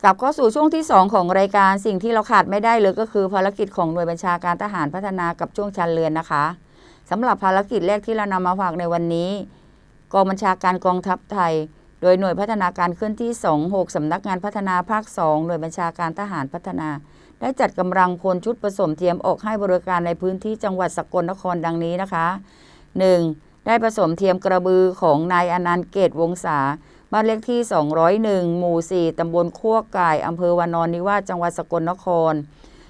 ลับเข้าสู่ช่วงที่2ของรายการสิ่งที่เราขาดไม่ได้เลยก็คือภารกิจของหน่วยบัญชาการทหารพัฒนากับช่วงชานเรือนนะคะสำหรับภารกิจแรกที่เรานำมาฝากในวันนี้กองบัญชาการกองทัพไทยโดยหน่วยพัฒนาการเคลื่อนที่26สำนักงานพัฒนาภาค2หน่วยบัญชาการทหารพัฒนาได้จัดกำลังพลชุดผสมเทียมออกให้บริการในพื้นที่จังหวัดสกลนครดังนี้นะคะ 1. ได้ผสมเทียมกระบือของนายอนันต์เกตวงศาบ้านเลขที่201หมู่4ตำบลขั้วก่ายอำเภอวานอนนิวาสจังหวัดสกลนคร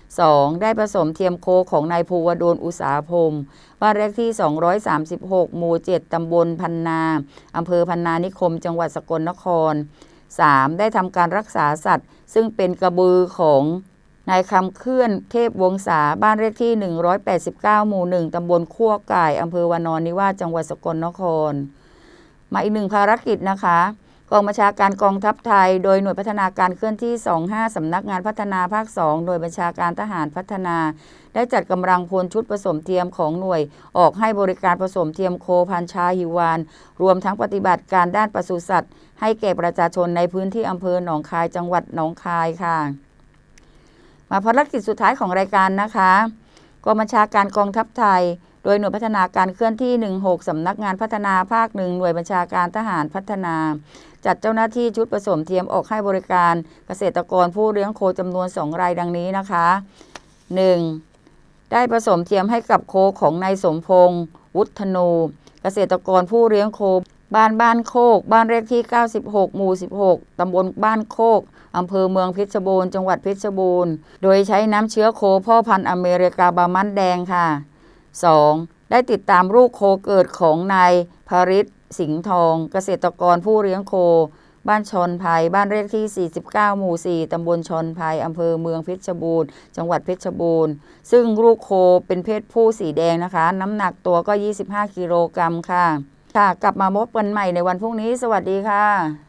2. ได้ผสมเทียมโคของนายภูวดลอุตสาหพรมบ้านเลขที่236หมู่7ตำบลพันนาอำเภอพันนานิคมจังหวัดสกลนคร 3. ได้ทำการรักษาสัตว์ซึ่งเป็นกระบือของนายคำเคลื่อนเทพวงศาบ้านเลขที่189หมู่1ตำบลขั้วก่ายอำเภอวานอนนิวาสจังหวัดสกลนครมาอีกหนึ่งภารกิจนะคะกองบัญชาการกองทัพไทยโดยหน่วยพัฒนาการเคลื่อนที่25สำนักงานพัฒนาภาค2หน่วยบัญชาการทหารพัฒนาได้จัดกำลังพลชุดผสมเทียมของหน่วยออกให้บริการผสมเทียมโคพันชาฮิวานรวมทั้งปฏิบัติการด้านปศุสัตว์ให้แก่ประชาชนในพื้นที่อำเภอหนองคายจังหวัดหนองคายค่ะมาภารกิจสุดท้ายของรายการนะคะกองบัญชาการกองทัพไทยโดยหน่วยพัฒนาการเคลื่อนที่16สำนักงานพัฒนาภาค1หน่วยบัญชาการทหารพัฒนาจัดเจ้าหน้าที่ชุดผสมเทียมออกให้บริการเกษตรกรผู้เลี้ยงโคจำนวน2รายดังนี้นะคะ 1. ได้ผสมเทียมให้กับโคของนายสมพงษ์วุฒนูเกษตรกรผู้เลี้ยงโคบ้านโคกบ้านเลขที่96หมู่16ตำบลบ้านโคกอำเภอเมืองเพชรบูรณ์จังหวัดเพชรบูรณ์โดยใช้น้ำเชื้อโคพ่อพันธุ์อเมริกาบามันแดงค่ะ 2. ได้ติดตามลูกโคเกิดของนายภริศสิงห์ทองเกษตรกรผู้เลี้ยงโคบ้านชนไผ่บ้านเลขที่49หมู่4ตำบลชนไผ่อำเภอเมืองเพชรบูรณ์จังหวัดเพชรบูรณ์ซึ่งลูกโคเป็นเพศผู้สีแดงนะคะน้ำหนักตัวก็25กิโลกรัมค่ะกลับมาพบกันใหม่ในวันพรุ่งนี้สวัสดีค่ะ